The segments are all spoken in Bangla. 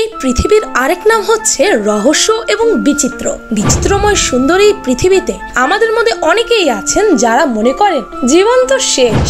এই পৃথিবীর আরেক নাম হচ্ছে রহস্য এবং বিচিত্র। বিচিত্রময় সুন্দর এই পৃথিবীতে আমাদের মধ্যে অনেকেই আছেন যারা মনে করেন জীবন তো শেষ,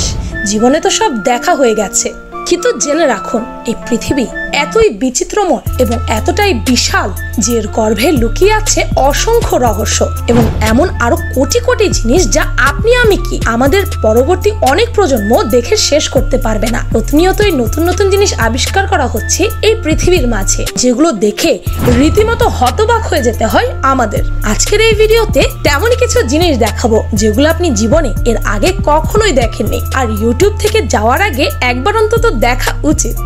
জীবনে তো সব দেখা হয়ে গেছে। কিন্তু জেনে রাখুন, এই পৃথিবী এতই বিচিত্রময় এবং এতটাই বিশাল যে এর গর্ভে লুকিয়ে আছে অসংখ্য রহস্য এবং এমন আরো কোটি কোটি জিনিস যা আপনি আমি কি আমাদের পরবর্তী অনেক প্রজন্ম দেখে শেষ করতে পারবে না। প্রতিনিয়তই নতুন নতুন জিনিস আবিষ্কার করা হচ্ছে এই পৃথিবীর মাঝে, যেগুলো দেখে রীতিমতো হতবাক হয়ে যেতে হয় আমাদের। আজকের এই ভিডিওতে তেমনই কিছু জিনিস দেখাবো যেগুলো আপনি জীবনে এর আগে কখনোই দেখেননি, আর ইউটিউব থেকে যাওয়ার আগে একবার অন্তত দেখা উচিত।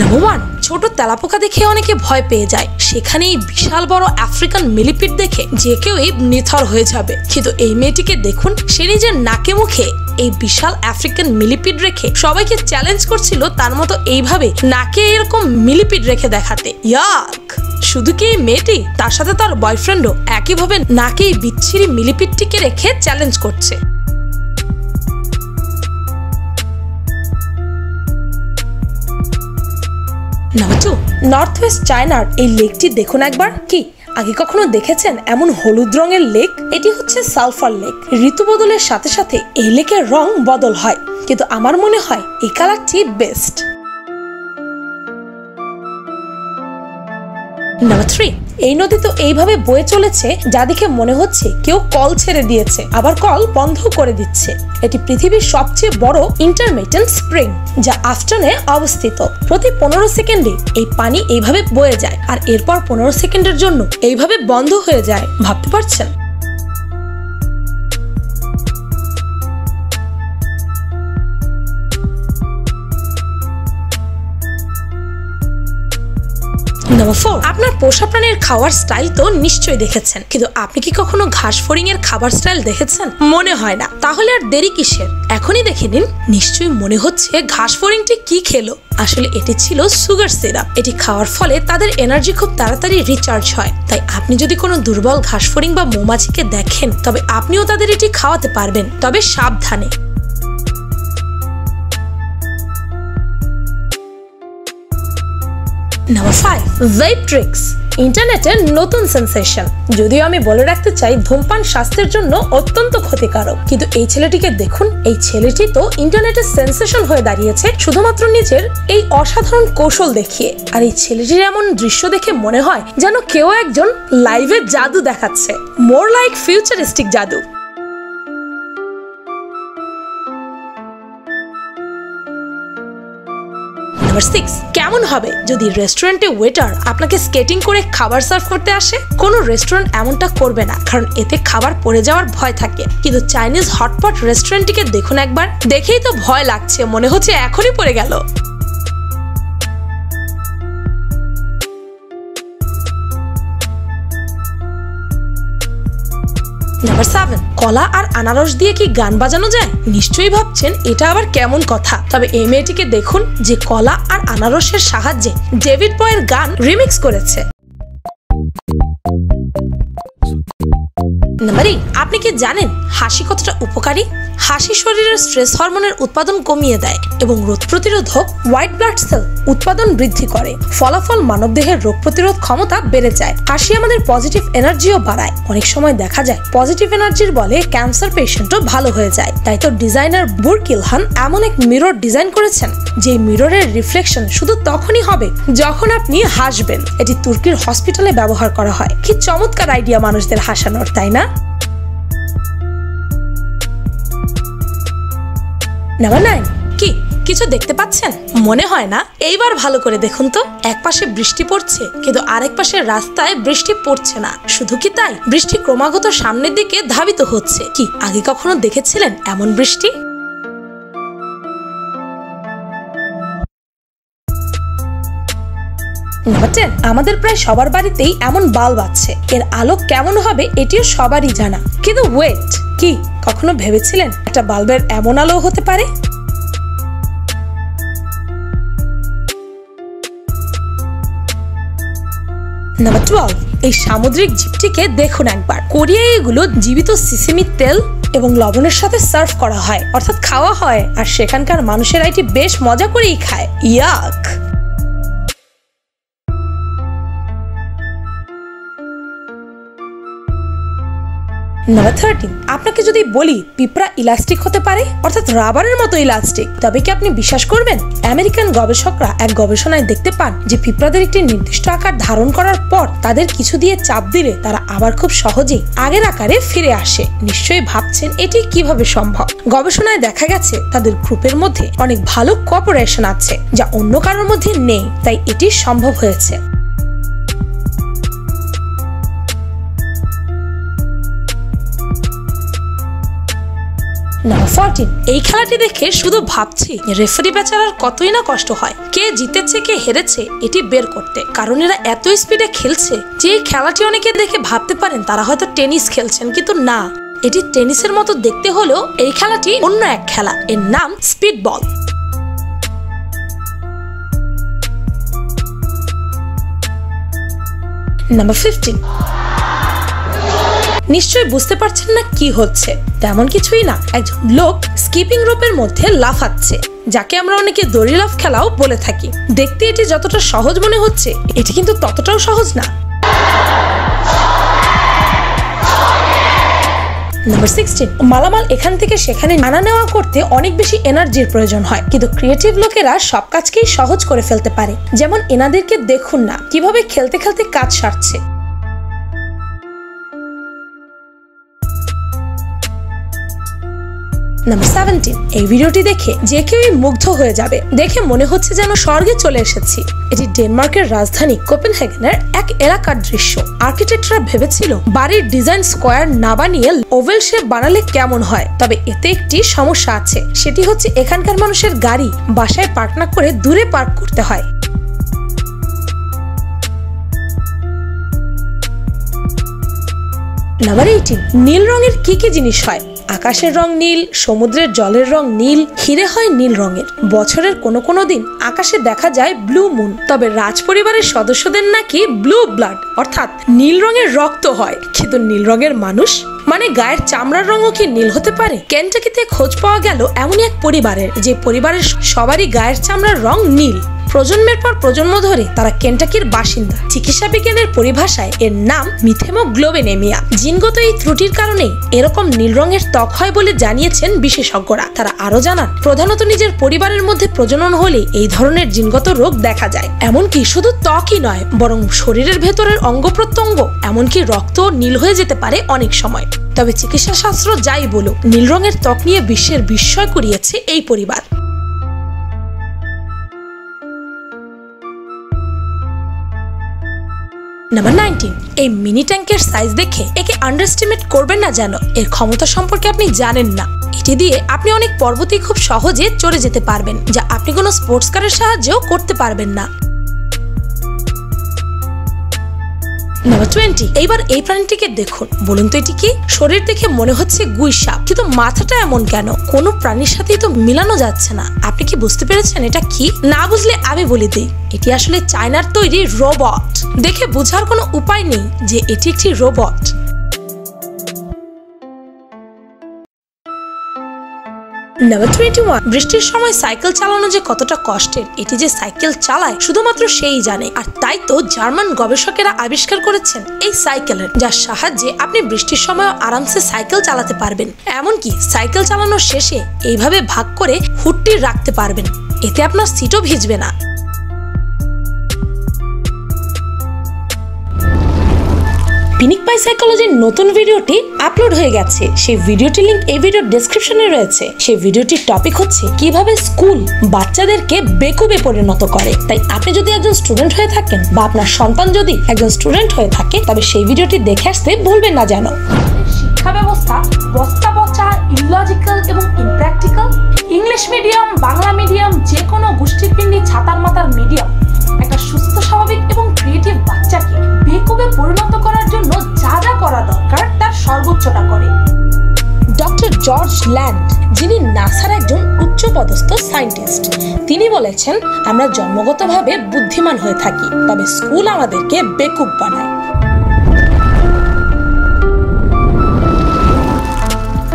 নাম্বার 1, ছোট তেলাপোকা দেখে অনেকে ভয় পেয়ে যায়, সেখানেই বিশাল বড় আফ্রিকান মিলিপিড দেখে যে কেউই নিথর হয়ে যাবে। কিন্তু এই মেয়েটিকে দেখুন, সে নিজের নাকে মুখে এই বিশাল আফ্রিকান মিলিপিড রেখে সবাইকে চ্যালেঞ্জ করছিল তার মতো এইভাবে নাকে এরকম মিলিপিড রেখে দেখাতে। ইয়াক! শুধু কি এই মেয়েটি, তার সাথে তার বয়ফ্রেন্ডও একইভাবে নাকে এই বিচ্ছিরি মিলিপিডটিকে রেখে চ্যালেঞ্জ করছে। নাম্বার 2, নর্থ ওয়েস্ট চায়নার এই লেকটি দেখুন একবার। কি আগে কখনো দেখেছেন এমন হলুদ রঙের লেক? এটি হচ্ছে সালফার লেক। ঋতু বদলের সাথে সাথে এই লেকের রং বদল হয়, কিন্তু আমার মনে হয় এই কালারটি বেস্ট। নাম্বার 3, এই নদী তো এইভাবে বয়ে চলেছে যা দেখে মনে হচ্ছে কেউ কল ছেড়ে দিয়েছে, আবার কল বন্ধ করে দিচ্ছে। এটি পৃথিবীর সবচেয়ে বড় ইন্টারমিটেন্ট স্প্রিং, যা আফটার্নে অবস্থিত। প্রতি 15 সেকেন্ডে এই পানি এইভাবে বয়ে যায়, আর এরপর 15 সেকেন্ডের জন্য এইভাবে বন্ধ হয়ে যায়। ভাবতে পারছেন? নাম্বার 4, আপনার পোষা প্রাণীর খাওয়ার স্টাইল তো নিশ্চয়ই দেখেছেন, কিন্তু আপনি কি কখনো ঘাস ফড়িং এর খাবার স্টাইল দেখেছেন? মনে হয় না। তাহলে আর দেরি কিসের, এখনই দেখে নিন। নিশ্চয়ই মনে হচ্ছে ঘাস ফড়িংটি কি খেলো। আসলে এটি ছিল সুগার সিরাপ। এটি খাওয়ার ফলে তাদের এনার্জি খুব তাড়াতাড়ি রিচার্জ হয়। তাই আপনি যদি কোনো দুর্বল ঘাস ফড়িং বা মৌমাছিকে দেখেন, তবে আপনিও তাদের এটি খাওয়াতে পারবেন, তবে সাবধানে। নাম্বার 5, ভেপ ট্রিক্স, ইন্টারনেটের নতুন সেন্সেশন। যদিও আমি বলে রাখতে চাই ধূমপান স্বাস্থ্যের জন্য অত্যন্ত ক্ষতিকারক, কিন্তু এই ছেলেটিকে দেখুন। এই ছেলেটি তো ইন্টারনেটের সেন্সেশন হয়ে দাঁড়িয়েছে শুধুমাত্র নিজের এই অসাধারণ কৌশল দেখিয়ে। আর এই ছেলেটির এমন দৃশ্য দেখে মনে হয় যেন কেউ একজন লাইভে জাদু দেখাচ্ছে, মোর লাইক ফিউচারিস্টিক জাদু। নাম্বার 6, কেমন হবে যদি রেস্টুরেন্টে ওয়েটার আপনাকে স্কেটিং করে খাবার সার্ভ করতে আসে? কোনো রেস্টুরেন্ট এমনটা করবে না, কারণ এতে খাবার পড়ে যাওয়ার ভয় থাকে। কিন্তু চাইনিজ হটপট রেস্টুরেন্টটিকে দেখুন একবার। দেখেই তো ভয় লাগছে, মনে হচ্ছে এখনই পড়ে গেল। নাম্বার 7, কলা আর আনারস দিয়ে কি গান বাজানো যায়? নিশ্চয়ই ভাবছেন এটা আবার কেমন কথা। তবে এই মেয়েটিকে দেখুন, যে কলা আর আনারসের সাহায্যে ডেভিড বয়ের গান রিমিক্স করেছে। নাম্বার 8, আপনি কি জানেন হাসি কতটা উপকারী? হাসি শরীরের স্ট্রেস হরমোনের উৎপাদন কমিয়ে দেয় এবং রোগ প্রতিরোধক হোয়াইট ব্লাড সেল উৎপাদন বৃদ্ধি করে। ফলাফল মানবদেহের রোগ প্রতিরোধ ক্ষমতা বেড়ে যায়। হাসি আমাদের পজিটিভ এনার্জিও বাড়ায়। অনেক সময় দেখা যায় পজিটিভ এনার্জির বলে ক্যান্সার পেশেন্টও ভালো হয়ে যায়। তাই তো ডিজাইনার বুর্ক ইলহান এমন এক মিরর ডিজাইন করেছেন, যে মিররের রিফ্লেকশন শুধু তখনই হবে যখন আপনি হাসবেন। এটি তুর্কির হসপিটালে ব্যবহার করা হয়। কি চমৎকার আইডিয়া মানুষদের হাসানোর, তাই না? নাম্বার 9, কি কিছু দেখতে পাচ্ছেন? মনে হয় না। এইবার ভালো করে দেখুন তো। এক পাশে বৃষ্টি পড়ছে, কিন্তু আরেক পাশে রাস্তায় বৃষ্টি পড়ছে না। শুধু কি তাই, বৃষ্টি ক্রমাগত সামনের দিকে ধাবিত হচ্ছে। কি আগে কখনো দেখেছিলেন এমন বৃষ্টি? নাম্বার 10, আমাদের প্রায় সবার বাড়িতেই এমন বাল্ব আছে। এর আলো কেমন হবে এটিও সবারই জানা, কিন্তু ওয়েট, কি কখনো ভেবেছিলেন একটা বাল্বের এমন আলো হতে পারে? নাম্বার 12, এই সামুদ্রিক জীবটিকে দেখুন একবার। কোরিয়ায় এগুলো জীবিত সিসিমির তেল এবং লবণের সাথে সার্ভ করা হয়, অর্থাৎ খাওয়া হয়, আর সেখানকার মানুষেরা এটি বেশ মজা করেই খায়। ইয়াক। নাম্বার 13, আপনাকে যদি বলি পিঁপড়া ইলাস্টিক হতে পারে, অর্থাৎ রাবারের মতো ইলাস্টিক, তবে কি আপনি বিশ্বাস করবেন? আমেরিকান গবেষকরা এক গবেষণায় দেখতে পান যে পিঁপড়াদের একটি নির্দিষ্ট আকার ধারণ করার পর তাদের কিছু দিয়ে চাপ দিলে তারা আবার খুব সহজেই আগের আকারে ফিরে আসে। নিশ্চয়ই ভাবছেন এটি কিভাবে সম্ভব। গবেষণায় দেখা গেছে তাদের গ্রুপের মধ্যে অনেক ভালো কোঅপারেশন আছে, যা অন্য কারোর মধ্যে নেই, তাই এটি সম্ভব হয়েছে। নাম্বার 14, এই খেলাটি দেখে শুধু ভাবছি রেফারি বেচারার কতই না কষ্ট হয় কে জিতেছে কে হেরেছে এটি বের করতে, কারণ এরা এত স্পিডে খেলছে যে এই খেলাটি অনেকে দেখে ভাবতে পারেন তারা হয়তো টেনিস খেলছেন, কিন্তু না, এটি টেনিসের মতো দেখতে হলেও এই খেলাটি অন্য এক খেলা, এর নাম স্পিড বল। নাম্বার 15, নিশ্চয়ই বুঝতে পারছেন না কি হচ্ছে। তেমন কিছুই না, একজন লোক স্কিপিং রোপের মধ্যে লাফাচ্ছে, যাকে আমরা অনেকে দড়ি লাফ খেলাও বলে থাকি। দেখতে এটি যতটা সহজ মনে হচ্ছে, এটি কিন্তু ততটাও সহজ না। নাম্বার 16, মালামাল এখান থেকে সেখানে আনা নেওয়া করতে অনেক বেশি এনার্জির প্রয়োজন হয়, কিন্তু ক্রিয়েটিভ লোকেরা সব কাজকেই সহজ করে ফেলতে পারে। যেমন এনাদেরকে দেখুন না কিভাবে খেলতে খেলতে কাজ সারছে। নাম্বার 17, এই ভিডিওটি দেখে যে কেউই মুগ্ধ হয়ে যাবে। দেখে মনে হচ্ছে যেন স্বর্গে চলে এসেছি। এটি ডেনমার্কের রাজধানী কোপেনহেগেনের এক এলাকার দৃশ্য। আর্কিটেক্টরা ভেবেছিল বাড়ির ডিজাইন স্কোয়ার না বানিয়ে ওভেল শেপ বানালে কেমন হয়, তবে এতে একটি সমস্যা আছে, সেটি হচ্ছে এখানকার মানুষের গাড়ি বাসায় পার্ক না করে দূরে পার্ক করতে হয়। নাম্বার 18, নীল রঙের কি কি জিনিস হয়? আকাশের রং নীল, সমুদ্রের জলের রং নীল, হিরে হয় নীল রঙের। বছরের কোনো কোনো দিন আকাশে দেখা যায় ব্লু মুন। তবে রাজ পরিবারের সদস্যদের নাকি ব্লু ব্লাড, অর্থাৎ নীল রঙের রক্ত হয়। কিন্তু নীল রঙের মানুষ, মানে গায়ের চামড়ার রঙও কি নীল হতে পারে? কেন্টাকিতে খোঁজ পাওয়া গেল এমনই এক পরিবারের, যে পরিবারের সবারই গায়ের চামড়ার রং নীল। প্রজন্মের পর প্রজন্ম ধরে তারা কেন্টাকির বাসিন্দা। চিকিৎসা বিজ্ঞানের পরিভাষায় এর নাম মিথেমোগ্লোবিনেমিয়া। জিনগত এই ত্রুটির কারণেই এরকম নীল রঙের ত্বক হয় বলে জানিয়েছেন বিশেষজ্ঞরা। তারা আরো জানান, প্রধানত নিজের পরিবারের মধ্যে প্রজনন হলে এই ধরনের জিনগত রোগ দেখা যায়। এমনকি শুধু ত্বকই নয়, বরং শরীরের ভেতরের অঙ্গ প্রত্যঙ্গ, এমনকি রক্ত নীল হয়ে যেতে পারে অনেক সময়। তবে চিকিৎসা শাস্ত্র যাই বলুক, নীল রঙের ত্বক নিয়ে বিশ্বের বিস্ময় কুড়িয়েছে এই পরিবার। নাম্বার 19, এই মিনি ট্যাঙ্কের সাইজ দেখে একে আন্ডারএস্টিমেট করবেন না, যেন এর ক্ষমতা সম্পর্কে আপনি জানেন না। এটি দিয়ে আপনি অনেক পর্বতই খুব সহজে চড়ে যেতে পারবেন, যা আপনি কোনো স্পোর্টস কারের সাহায্যেও করতে পারবেন না। নাম্বার 20, এইবার এই প্রাণীটিকে দেখুন। বলুন তো এটি কি? শরীর দেখে মনে হচ্ছে গুই সাপ, কিন্তু মাথাটা এমন কেন? কোনো প্রাণীর সাথেই তো মিলানো যাচ্ছে না। আপনি কি বুঝতে পেরেছেন এটা কি? না বুঝলে আমি বলে দিই, এটি আসলে চায়নার তৈরি রোবট। দেখে বোঝার কোনো উপায় নেই যে এটি একটি রোবট। নাম্বার 21, বৃষ্টির সময় সাইকেল চালানো যে কতটা কষ্টের, এটি যে সাইকেল চালায় শুধুমাত্র সেই জানে। আর তাই তো জার্মান গবেষকেরা আবিষ্কার করেছেন এই সাইকেলের, যার সাহায্যে আপনি বৃষ্টির সময় আরামসে সাইকেল চালাতে পারবেন। এমনকি সাইকেল চালানোর শেষে এইভাবে ভাগ করে হুডটি রাখতে পারবেন, এতে আপনার সিটও ভিজবে না। পিনিক পাই সাইকোলজির নতুন ভিডিওটি আপলোড হয়ে গেছে। সেই ভিডিওটির লিংক এই ভিডিওর ডেসক্রিপশনে রয়েছে। সেই ভিডিওটির টপিক হচ্ছে কিভাবে স্কুল বাচ্চাদেরকে বেকুবে পরিণত করে। তাই আপনি যদি একজন স্টুডেন্ট হয়ে থাকেন বা আপনার সন্তান যদি একজন স্টুডেন্ট হয়ে থাকে, তবে সেই ভিডিওটি দেখে আসতে ভুলবেন না যেন। শিক্ষা ব্যবস্থা বস্তা পচা, ইললজিক্যাল এবং impractical. English medium, Bangla medium, যে কোনো গোষ্ঠীর পিন্ডি ছাতার মাতার মিডিয়াম একটা সুস্থ, স্বাভাবিক এবং ক্রিয়েটিভ বাচ্চাকে বেকুবে পরিণত করার জন্য যা যা করা দরকার তার সর্বোচ্চটা করে। ডক্টর জর্জ ল্যান্ড, যিনি নাসার একজন উচ্চপদস্থ সায়েন্টিস্ট, তিনি বলেছেন, আমরা জন্মগতভাবে বুদ্ধিমান হয়ে থাকি, তবে স্কুল আমাদেরকে বেকুব বানায়।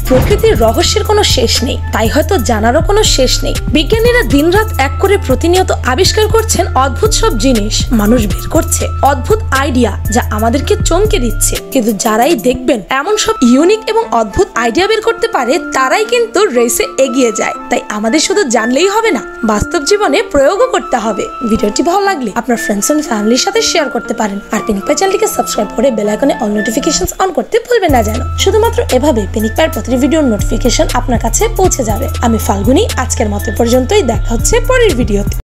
প্রকৃতির রহস্যের কোনো শেষ নেই, তাই হয়তো জানারও কোনো শেষ নেই। বিজ্ঞানীরা দিনরাত এক করে প্রতিনিয়ত আবিষ্কার করছেন অদ্ভুত সব জিনিস, মানুষ বের করছে অদ্ভুত আইডিয়া যা আমাদেরকে চমকে দিচ্ছে। কিন্তু যারাই দেখবেন এমন সব ইউনিক এবং অদ্ভুত আইডিয়া বের করতে পারে তারাই কিন্তু রেসে এগিয়ে যায়। তাই আমাদের শুধু জানলেই হবে না, বাস্তব জীবনে প্রয়োগও করতে হবে। ভিডিওটি ভালো লাগলে আপনার ফ্রেন্ডস এন্ড ফ্যামিলির সাথে শেয়ার করতে পারেন। আর পিনিক পাই চ্যানেলটিকে সাবস্ক্রাইব করে বেল আইকনে অল নোটিফিকেশনস অন করতে ভুলবেন না যেন। শুধুমাত্র এভাবে পিনিক পাইয়ের প্রতিটি ভিডিওর নোটিফিকেশন আপনার কাছে পৌঁছে যাবে। আমি ফাল্গুনী, আজকের মতো পর্যন্তই, দেখা হচ্ছে পরের ভিডিওতে।